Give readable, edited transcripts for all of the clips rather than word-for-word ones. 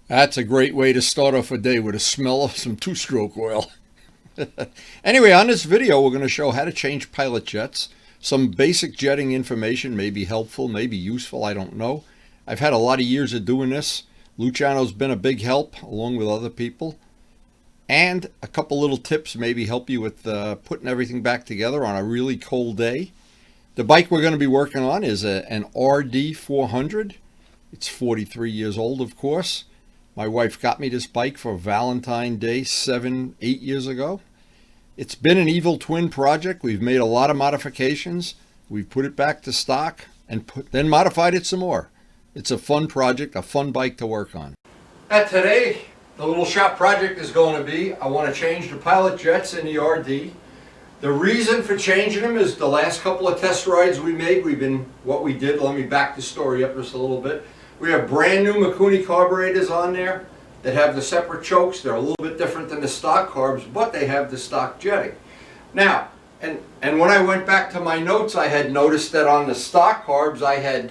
That's a great way to start off a day, with a smell of some two-stroke oil. Anyway, on this video, we're going to show how to change pilot jets. Some basic jetting information may be helpful, may be useful, I don't know. I've had a lot of years of doing this. Luciano's been a big help, along with other people. And a couple little tips maybe help you with putting everything back together on a really cold day. The bike we're going to be working on is an RD400. It's 43 years old, of course. My wife got me this bike for Valentine's Day 8 years ago. It's been an evil twin project. We've made a lot of modifications. We've put it back to stock and then modified it some more. It's a fun project, a fun bike to work on. Today, the little shop project is going to be, I want to change the pilot jets in the RD. The reason for changing them is the last couple of test rides we made, what we did, let me back the story up just a little bit. We have brand new Mikuni carburetors on there that have the separate chokes. They're a little bit different than the stock carbs, but they have the stock jetting. Now, and when I went back to my notes, I had noticed that on the stock carbs I had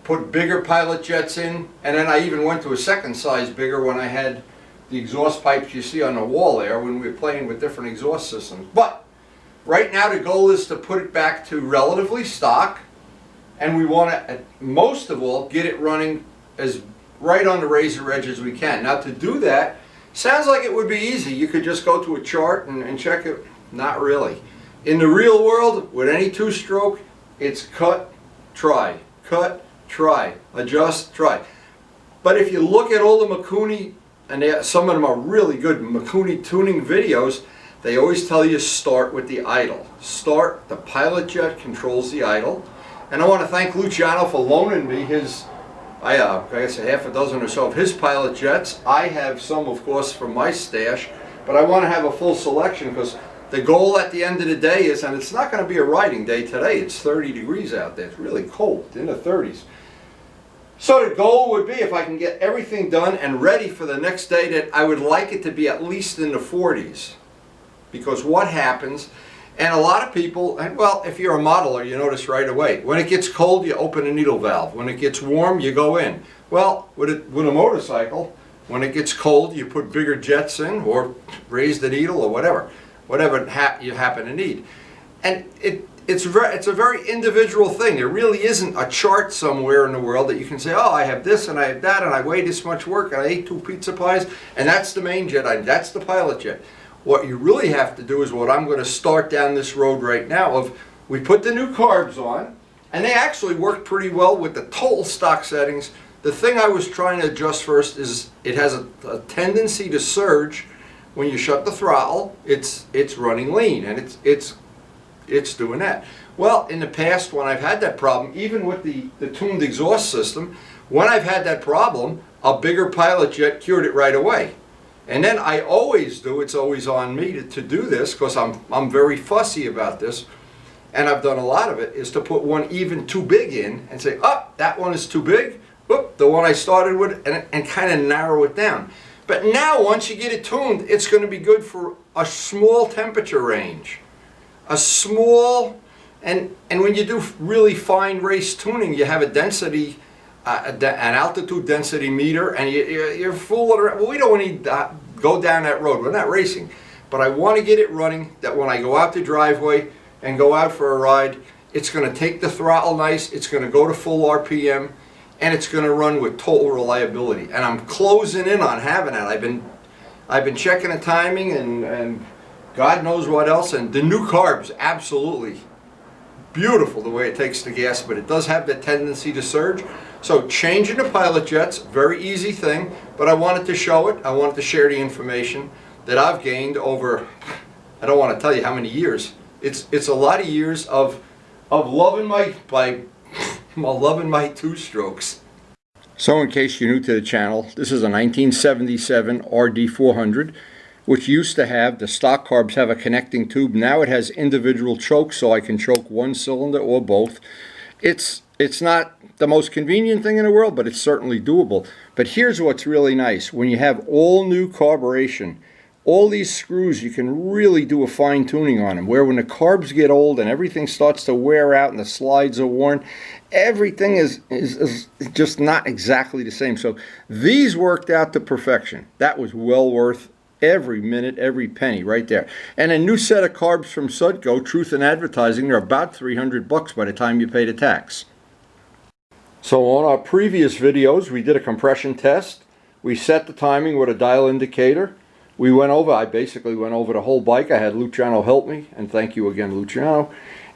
put bigger pilot jets in, and then I even went to a second size bigger when I had the exhaust pipes you see on the wall there when we were playing with different exhaust systems. But right now the goal is to put it back to relatively stock. And we want to, most of all, get it running as right on the razor edge as we can. Now, to do that, sounds like it would be easy. You could just go to a chart and check it. Not really. In the real world, with any two-stroke, it's cut, try, adjust, try. But if you look at all the Mikuni, and some of them are really good Mikuni tuning videos, they always tell you start with the idle. Start, the pilot jet controls the idle. And I want to thank Luciano for loaning me his, I guess a half a dozen or so of his pilot jets. I have some, of course, from my stash, but I want to have a full selection because the goal at the end of the day is, and it's not going to be a riding day today, it's 30 degrees out there, it's really cold, in the 30s. So the goal would be, if I can get everything done and ready for the next day, that I would like it to be at least in the 40s. Because what happens, and a lot of people, and well, if you're a modeler, you notice right away. When it gets cold, you open a needle valve. When it gets warm, you go in. Well, with a motorcycle, when it gets cold, you put bigger jets in, or raise the needle, or whatever you happen to need. And it's a very individual thing. There really isn't a chart somewhere in the world that you can say, oh, I have this and I have that, and I weigh this much work, and I ate 2 pizza pies, and that's the main jet, that's the pilot jet. What you really have to do is what I'm going to start down this road right now of, we put the new carbs on, and they actually work pretty well with the total stock settings. The thing I was trying to adjust first is it has a tendency to surge when you shut the throttle. It's running lean, and it's doing that. Well, in the past when I've had that problem, even with the tuned exhaust system, when I've had that problem, a bigger pilot jet cured it right away. And then I always do, it's always on me to do this, because I'm very fussy about this, and I've done a lot of it, is to put one even too big in and say, oh, that one is too big, whoop, the one I started with, and kind of narrow it down. But now once you get it tuned, it's going to be good for a small temperature range. A small, and when you do really fine race tuning, you have a density, an altitude density meter, and you're fooling around. Well, we don't need to go down that road. We're not racing. But I want to get it running that when I go out the driveway and go out for a ride, it's going to take the throttle nice, it's going to go to full RPM, and it's going to run with total reliability. And I'm closing in on having that. I've been checking the timing and God knows what else. And the new carbs, absolutely beautiful the way it takes the gas, but it does have the tendency to surge. So changing the pilot jets, very easy thing, but I wanted to show it. I wanted to share the information that I've gained over, I don't want to tell you how many years. It's a lot of years of loving my two-strokes. So in case you're new to the channel, this is a 1977 RD400, which used to have, the stock carbs have a connecting tube. Now it has individual chokes, so I can choke one cylinder or both. It's not the most convenient thing in the world, but it's certainly doable. But here's what's really nice. When you have all new carburation, all these screws, you can really do a fine tuning on them, where when the carbs get old and everything starts to wear out and the slides are worn, everything is just not exactly the same. So these worked out to perfection. That was well worth every minute, every penny right there. And a new set of carbs from Sudco, Truth in Advertising, they're about $300 by the time you pay the tax. So on our previous videos, we did a compression test. We set the timing with a dial indicator. I basically went over the whole bike. I had Luciano help me, and thank you again, Luciano.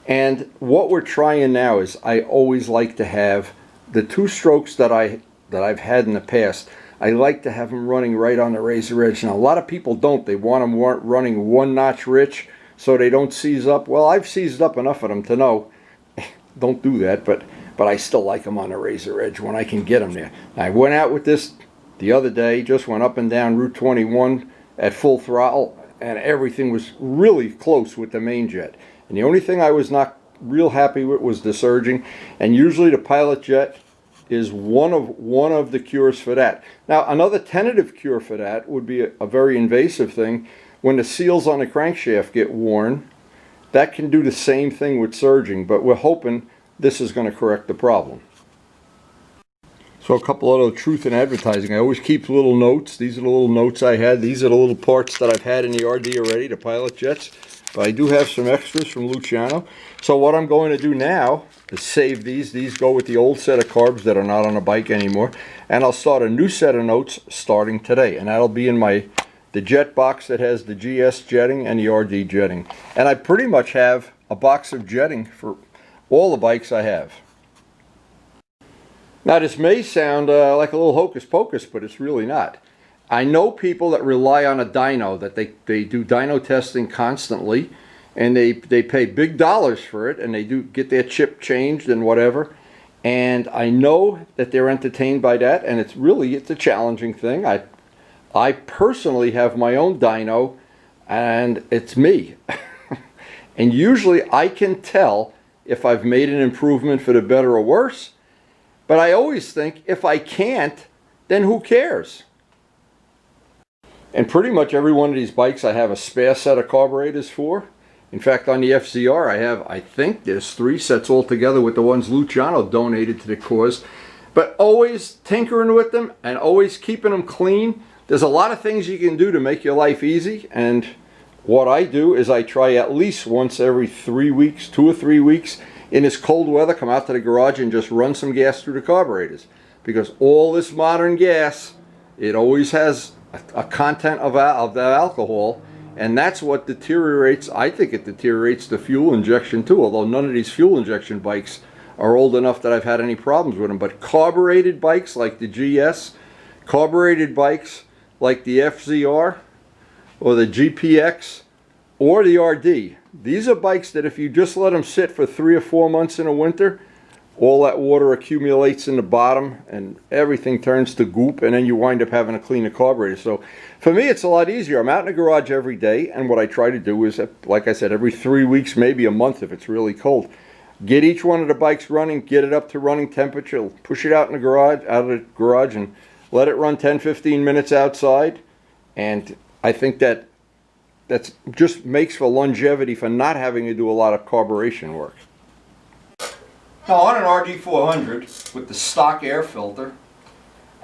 And what we're trying now is, I always like to have the two strokes that I've had in the past. I like to have them running right on the razor edge. Now, a lot of people don't. They want them running one notch rich so they don't seize up. Well, I've seized up enough of them to know, don't do that, but I still like them on the razor edge when I can get them there. I went out with this the other day, just went up and down Route 21 at full throttle, and everything was really close with the main jet. And the only thing I was not real happy with was the surging, and usually the pilot jet is one of the cures for that. Now, another tentative cure for that would be a very invasive thing. When the seals on the crankshaft get worn, that can do the same thing with surging, but we're hoping this is going to correct the problem. So a couple of Truth in Advertising. I always keep little notes. These are the little notes I had. These are the little parts that I've had in the RD already, the pilot jets. But I do have some extras from Luciano. So what I'm going to do now is save these. These go with the old set of carbs that are not on a bike anymore. And I'll start a new set of notes starting today. And that'll be in the jet box that has the GS jetting and the RD jetting. And I pretty much have a box of jetting for all the bikes I have. Now, this may sound like a little hocus pocus, but it's really not. I know people that rely on a dyno, that they do dyno testing constantly, and they pay big dollars for it, and they do get their chip changed and whatever. And I know that they're entertained by that, and it's a challenging thing. I personally have my own dyno, and it's me. And usually I can tell if I've made an improvement for the better or worse. But I always think, if I can't, then who cares? And pretty much every one of these bikes I have a spare set of carburetors for. In fact, on the FZR I think there's 3 sets altogether with the ones Luciano donated to the cause. But always tinkering with them and always keeping them clean. There's a lot of things you can do to make your life easy. And what I do is I try at least once every 3 weeks, 2 or 3 weeks, in this cold weather, come out to the garage and just run some gas through the carburetors. Because all this modern gas, it always has a content of the alcohol, and that's what deteriorates. I think it deteriorates the fuel injection too, although none of these fuel injection bikes are old enough that I've had any problems with them. But carbureted bikes like the GS, carbureted bikes like the FZR or the GPX or the RD, these are bikes that if you just let them sit for 3 or 4 months in the winter, all that water accumulates in the bottom and everything turns to goop, and then you wind up having to clean the carburetor. So for me, it's a lot easier. I'm out in the garage every day, and what I try to do is, like I said, every 3 weeks, maybe a month if it's really cold, get each one of the bikes running, get it up to running temperature, push it out of the garage, and let it run 10-15 minutes outside. And I think that just makes for longevity for not having to do a lot of carburation work. Now, on an RD400 with the stock air filter,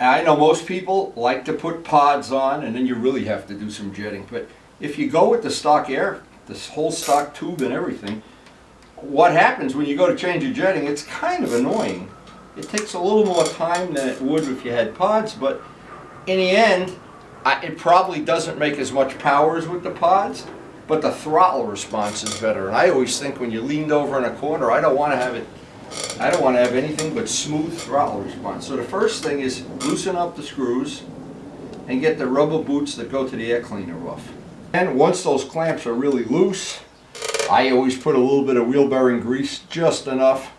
I know most people like to put pods on and then you really have to do some jetting. But if you go with the stock air, this whole stock tube and everything, what happens when you go to change your jetting, it's kind of annoying. It takes a little more time than it would if you had pods, but in the end, it probably doesn't make as much power as with the pods, but the throttle response is better. And I always think when you're leaned over in a corner, I don't want to have anything but smooth throttle response. So the first thing is loosen up the screws and get the rubber boots that go to the air cleaner off. And once those clamps are really loose, I always put a little bit of wheel bearing grease, just enough.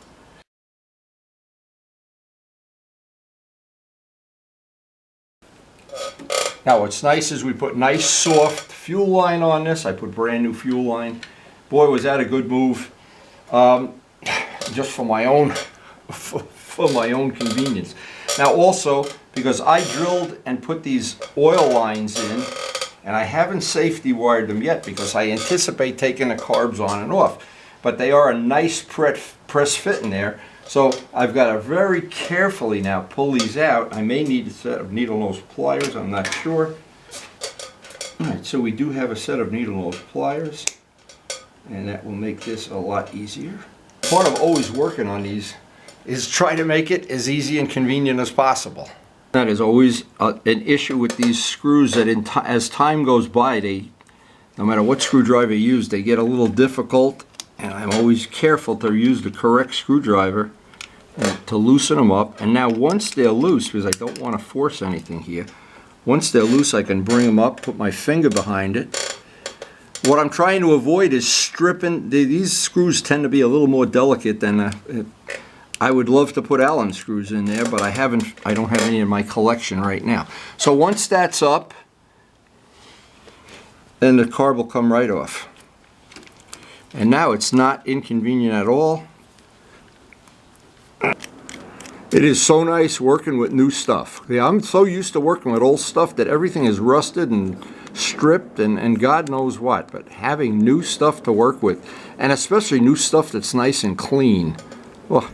Now what's nice is we put nice soft fuel line on this. I put brand new fuel line. Boy, was that a good move. Just for my own convenience. Now also, because I drilled and put these oil lines in, And I haven't safety wired them yet because I anticipate taking the carbs on and off. But they are a nice press fit in there. So I've got to very carefully now pull these out. I may need a set of needle nose pliers, I'm not sure. Alright, so we do have a set of needle nose pliers, and that will make this a lot easier. Part of always working on these is try to make it as easy and convenient as possible. That is always an issue with these screws, that as time goes by, no matter what screwdriver you use, they get a little difficult, and I'm always careful to use the correct screwdriver to loosen them up. And now once they're loose, because I don't want to force anything here, once they're loose I can bring them up, put my finger behind it. What I'm trying to avoid is stripping. These screws tend to be a little more delicate than I would love to put Allen screws in there, but I don't have any in my collection right now. So once that's up, then the carb will come right off. And now it's not inconvenient at all. It is so nice working with new stuff. Yeah, I'm so used to working with old stuff that everything is rusted and stripped and God knows what. But having new stuff to work with, and especially new stuff that's nice and clean, well,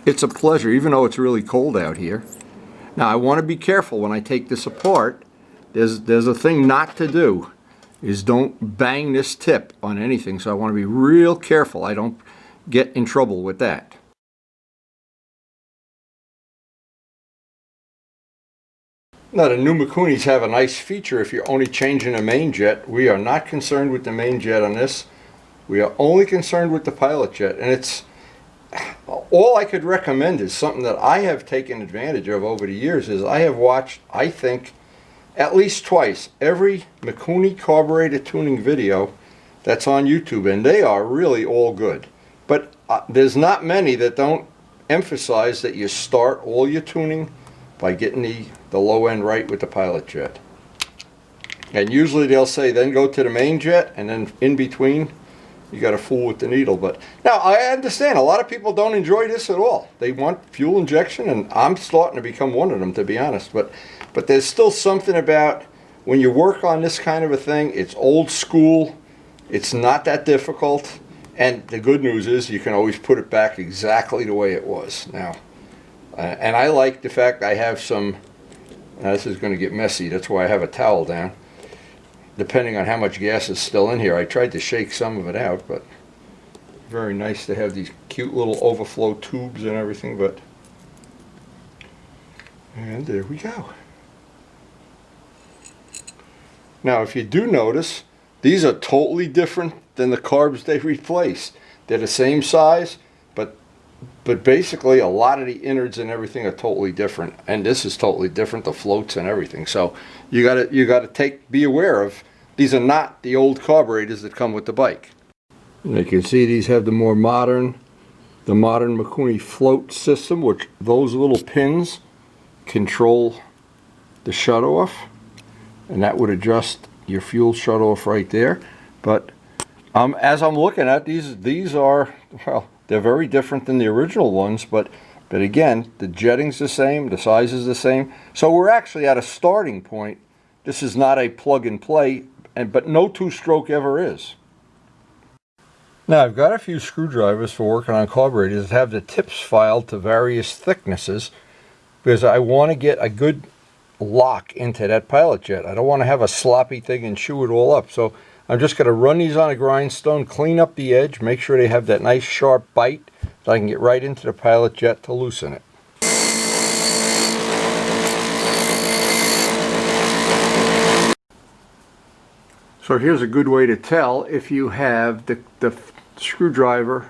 it's a pleasure, even though it's really cold out here. Now I want to be careful when I take this apart. There's a thing not to do, is don't bang this tip on anything. So I want to be real careful I don't get in trouble with that. Now the new Mikunis have a nice feature if you're only changing the main jet. We are not concerned with the main jet on this. We are only concerned with the pilot jet, and it's all I could recommend is something that I have taken advantage of over the years. Is I have watched, I think, at least twice every Mikuni carburetor tuning video that's on YouTube, and they are really all good. But there's not many that don't emphasize that you start all your tuning by getting the low end right with the pilot jet. And usually they'll say then go to the main jet, and then in between you got to fool with the needle. But now I understand a lot of people don't enjoy this at all. They want fuel injection, and I'm starting to become one of them, to be honest. But there's still something about when you work on this kind of a thing, it's old school, it's not that difficult, and the good news is you can always put it back exactly the way it was now. And I like the fact I have some, this is going to get messy, that's why I have a towel down. Depending on how much gas is still in here. I tried to shake some of it out, but very nice to have these cute little overflow tubes and everything. But and there we go. Now if you do notice, these are totally different than the carbs they replaced. They're the same size, but basically a lot of the innards and everything are totally different, and this is totally different, the floats and everything. So you gotta be aware of, these are not the old carburetors that come with the bike. And you can see these have the modern Mikuni float system, which those little pins control the shutoff, and that would adjust your fuel shutoff right there. But as I'm looking at these are, well, they're very different than the original ones, but again, the jetting's the same, the size is the same. So we're actually at a starting point. This is not a plug and play, but no two-stroke ever is. Now I've got a few screwdrivers for working on carburetors that have the tips filed to various thicknesses, because I want to get a good lock into that pilot jet. I don't want to have a sloppy thing and chew it all up. So I'm just going to run these on a grindstone, clean up the edge, make sure they have that nice sharp bite so I can get right into the pilot jet to loosen it. So here's a good way to tell if you have the screwdriver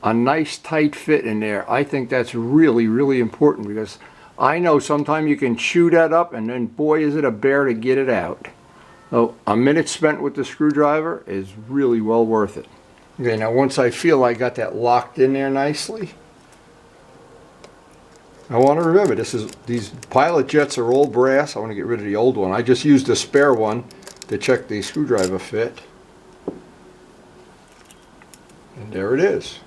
a nice tight fit in there. I think that's really, really important, because I know sometimes you can chew that up and then boy is it a bear to get it out. So a minute spent with the screwdriver is really well worth it. Okay, now once I feel I got that locked in there nicely, I want to remember these pilot jets are all brass. I want to get rid of the old one. I just used a spare one to check the screwdriver fit. And there it is.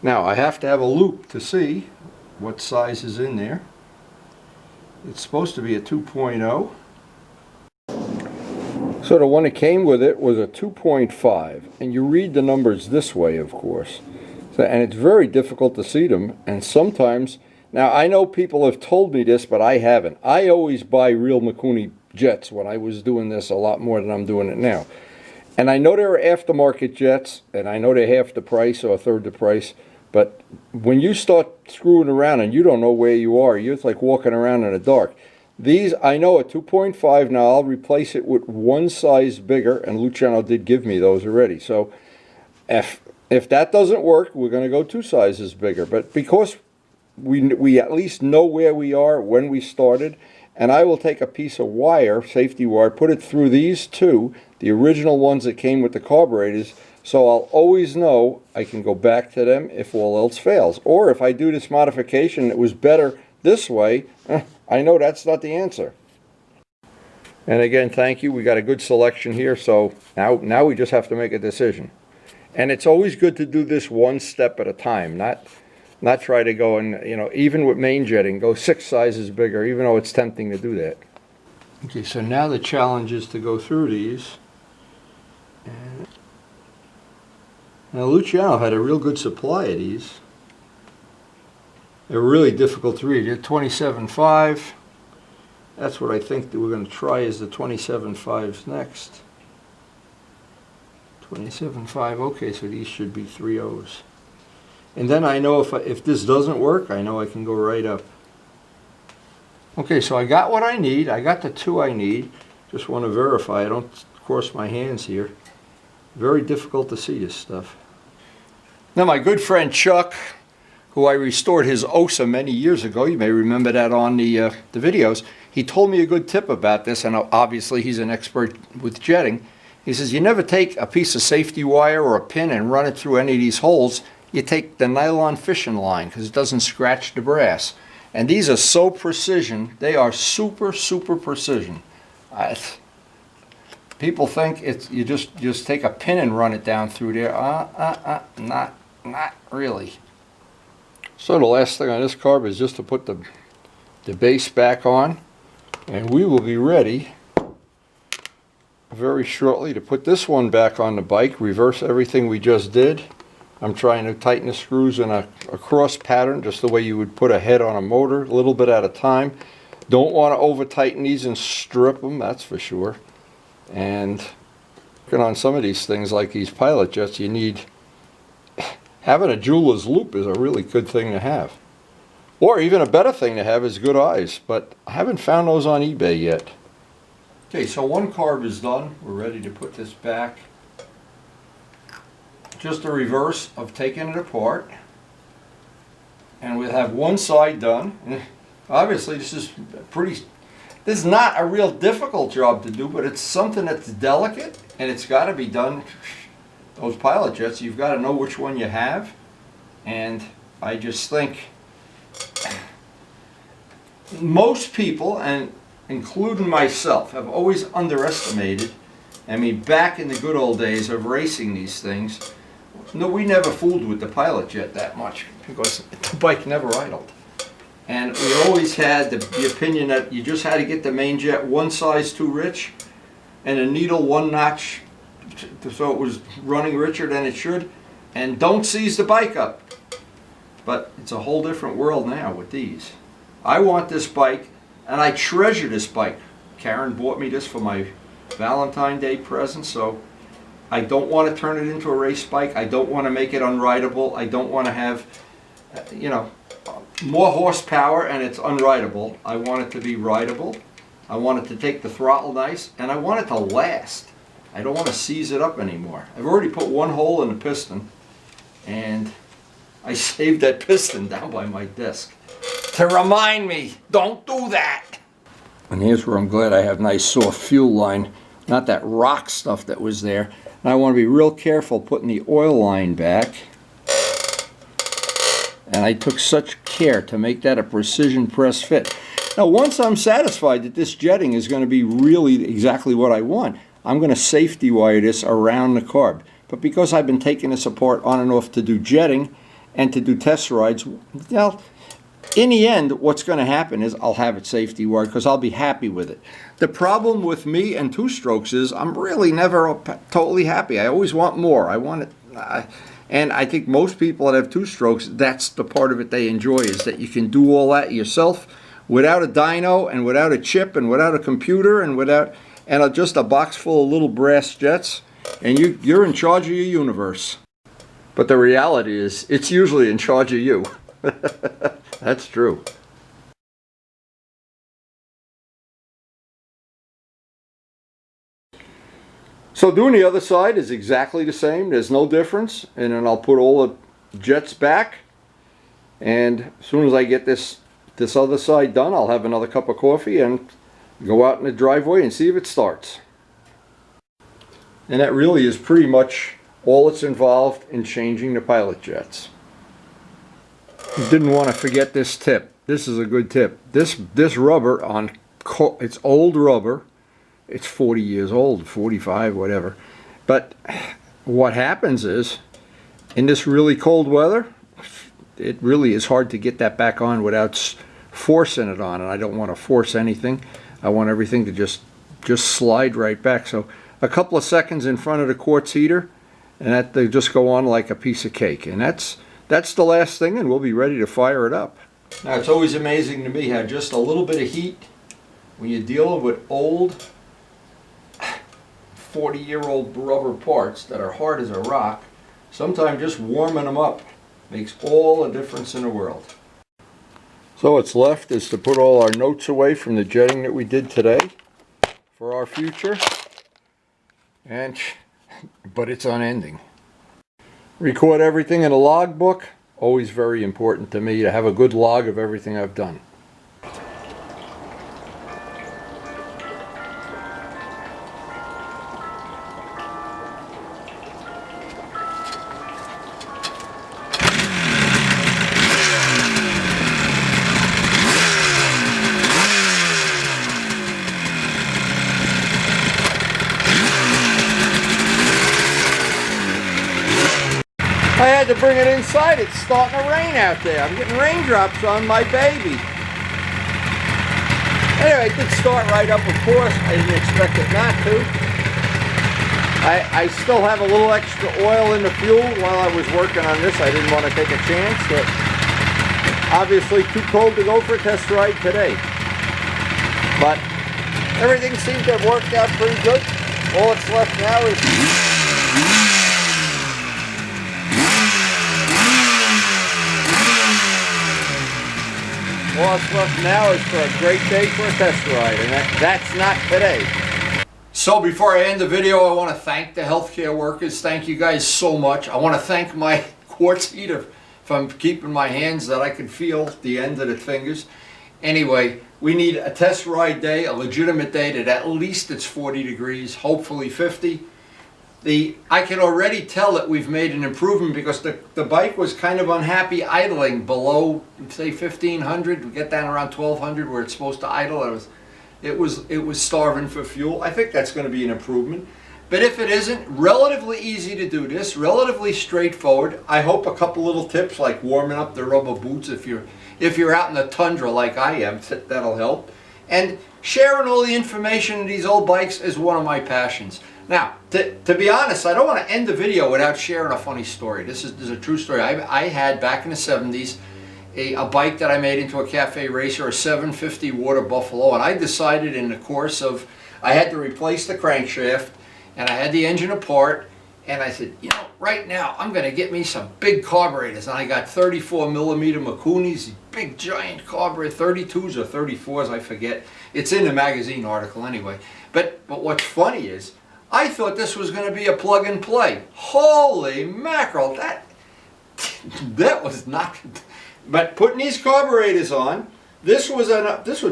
Now I have to have a loop to see what size is in there. It's supposed to be a 2.0. So the one that came with it was a 2.5, and you read the numbers this way, of course. So, and it's very difficult to see them, and sometimes, now I know people have told me this, but I haven't. I always buy real Mikuni jets when I was doing this a lot more than I'm doing it now. And I know there are aftermarket jets, and I know they're half the price or a third the price, but when you start screwing around and you don't know where you are, you're like walking around in the dark. These, I know a 2.5 now, I'll replace it with one size bigger, and Luciano did give me those already. So if that doesn't work, we're going to go 2 sizes bigger. But because we at least know where we are when we started, and I will take a piece of wire, safety wire, put it through these two, the original ones that came with the carburetors, so I'll always know I can go back to them if all else fails. Or if I do this modification, it was better this way, I know that's not the answer. And again, thank you. We got a good selection here, so now we just have to make a decision. And it's always good to do this one step at a time, not try to go and, you know, even with main jetting, go 6 sizes bigger, even though it's tempting to do that. Okay, so now the challenge is to go through these. And now Luciano had a real good supply of these. They're really difficult to read. They're 27.5. That's what I think that we're going to try is the 27.5s next. 27.5, okay, so these should be 3.0s. And then I know if this doesn't work, I know I can go right up. Okay, so I got what I need. I got the 2 I need. Just want to verify I don't cross my hands here. Very difficult to see this stuff. Now my good friend Chuck, who I restored his OSA many years ago, you may remember that on the videos, he told me a good tip about this, and obviously he's an expert with jetting. He says you never take a piece of safety wire or a pin and run it through any of these holes. You take the nylon fishing line because it doesn't scratch the brass. And these are so precision. They are super, super precision. People think it's you just take a pin and run it down through there. Not really. So the last thing on this carb is just to put the base back on, and we will be ready very shortly to put this one back on the bike, reverse everything we just did. I'm trying to tighten the screws in a cross pattern, just the way you would put a head on a motor, a little bit at a time. Don't want to over tighten these and strip them, that's for sure. And working on some of these things like these pilot jets, you need, having a jeweler's loop is a really good thing to have. Or even a better thing to have is good eyes, but I haven't found those on eBay yet. Okay, so one carb is done. We're ready to put this back. Just a reverse of taking it apart. And we'll have one side done. Obviously this is not a real difficult job to do, but it's something that's delicate and it's got to be done. Those pilot jets, you've got to know which one you have. And I just think most people, and including myself, have always underestimated. I mean, back in the good old days of racing these things, no, we never fooled with the pilot jet that much because the bike never idled. And we always had the opinion that you just had to get the main jet one size too rich and a needle one notch so it was running richer than it should, and don't seize the bike up. But it's a whole different world now with these. I want this bike, and I treasure this bike. Karen bought me this for my Valentine's Day present, so I don't want to turn it into a race bike. I don't want to make it unrideable. I don't want to have, you know, more horsepower and it's unrideable. I want it to be rideable. I want it to take the throttle nice, and I want it to last. I don't want to seize it up anymore. I've already put one hole in the piston, and I saved that piston down by my desk to remind me, don't do that. And here's where I'm glad I have nice soft fuel line, not that rock stuff that was there. And I want to be real careful putting the oil line back. And I took such care to make that a precision press fit. Now once I'm satisfied that this jetting is going to be really exactly what I want, I'm going to safety wire this around the carb. But because I've been taking this apart on and off to do jetting and to do test rides, well, In the end, what's going to happen is I'll have it safety wired because I'll be happy with it. The problem with me and two-strokes is I'm really never totally happy. I always want more. I want it, and I think most people that have two-strokes, that's the part of it they enjoy, is that you can do all that yourself without a dyno and without a chip and without a computer and without just a box full of little brass jets, and you're in charge of your universe. But the reality is, it's usually in charge of you. That's true. So doing the other side is exactly the same. There's no difference. And then I'll put all the jets back. And as soon as I get this other side done, I'll have another cup of coffee and go out in the driveway and see if it starts. And that really is pretty much all that's involved in changing the pilot jets. Didn't want to forget this tip. This is a good tip. This rubber it's old rubber. It's 40 years old, 45, whatever. But what happens is, in this really cold weather, it really is hard to get that back on without forcing it on. And I don't want to force anything. I want everything to just slide right back. So a couple of seconds in front of the quartz heater, and they just go on like a piece of cake. And that's the last thing, and we'll be ready to fire it up. Now, it's always amazing to me how just a little bit of heat, when you're dealing with old 40-year-old rubber parts that are hard as a rock, sometimes just warming them up makes all the difference in the world. So what's left is to put all our notes away from the jetting that we did today for our future, but it's unending. Record everything in a logbook. Always very important to me to have a good log of everything I've done. I had to bring it inside. It's starting to rain out there. I'm getting raindrops on my baby. Anyway, it did start right up, of course. I didn't expect it not to. I still have a little extra oil in the fuel while I was working on this. I didn't want to take a chance. But obviously too cold to go for a test ride today. But everything seems to have worked out pretty good. All that's left now is all that's left now is for a great day for a test ride, and that's not today. So before I end the video, I want to thank the healthcare workers. Thank you guys so much. I want to thank my quartz heater from keeping my hands that I could feel the end of the fingers. Anyway, we need a test ride day, a legitimate day that at least it's 40 degrees, hopefully 50. I can already tell that we've made an improvement because the bike was kind of unhappy idling below, say, 1500. We get down around 1200 where it's supposed to idle. It was starving for fuel. I think that's going to be an improvement. But if it isn't, relatively easy to do this, relatively straightforward. I hope a couple little tips like warming up the rubber boots if you're out in the tundra like I am, that'll help. And sharing all the information in these old bikes is one of my passions. Now, to be honest, I don't want to end the video without sharing a funny story. This is a true story. I had, back in the 70s, a bike that I made into a cafe racer, a 750 Water Buffalo, and I decided in the course of, I had to replace the crankshaft, and I had the engine apart, and I said, you know, right now, I'm going to get me some big carburetors, and I got 34mm Mikunis, big giant carburetor, 32s or 34s, I forget. It's in the magazine article anyway. But what's funny is, I thought this was going to be a plug and play. Holy mackerel, that was not. But putting these carburetors on, this was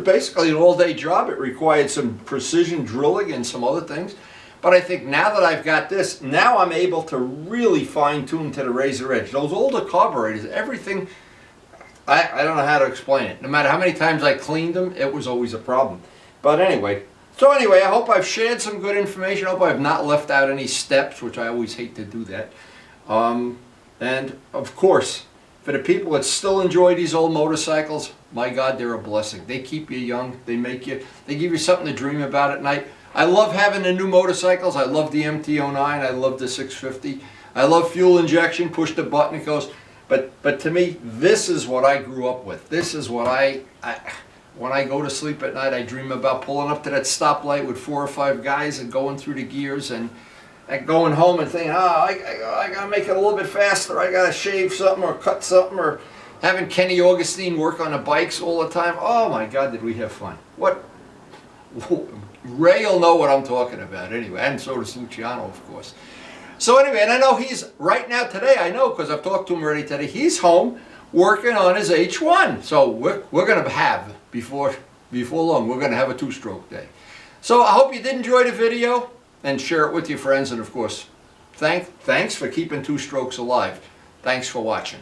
basically an all-day job. It required some precision drilling and some other things. But I think now that I've got this, now I'm able to really fine-tune to the razor edge. Those older carburetors, everything, I don't know how to explain it. No matter how many times I cleaned them, it was always a problem. But anyway. So anyway, I hope I've shared some good information. I hope I've not left out any steps, which I always hate to do that. And of course, For the people that still enjoy these old motorcycles, my God, they're a blessing. They keep you young. They give you something to dream about at night. I love having the new motorcycles. I love the MT-09. I love the 650. I love fuel injection. Push the button, it goes. But to me, this is what I grew up with. This is what when I go to sleep at night, I dream about pulling up to that stoplight with 4 or 5 guys and going through the gears and going home and thinking, I got to make it a little bit faster. I got to shave something or cut something, or having Kenny Augustine work on the bikes all the time. Oh my God, did we have fun. Ray will know what I'm talking about anyway, and so does Luciano, of course. So anyway, and I know he's, right now today, I know because I've talked to him already today, he's home working on his H1. So we're going to have, before long, we're going to have a 2-stroke day. So I hope you did enjoy the video, and share it with your friends, and of course, thanks for keeping 2-strokes alive. Thanks for watching.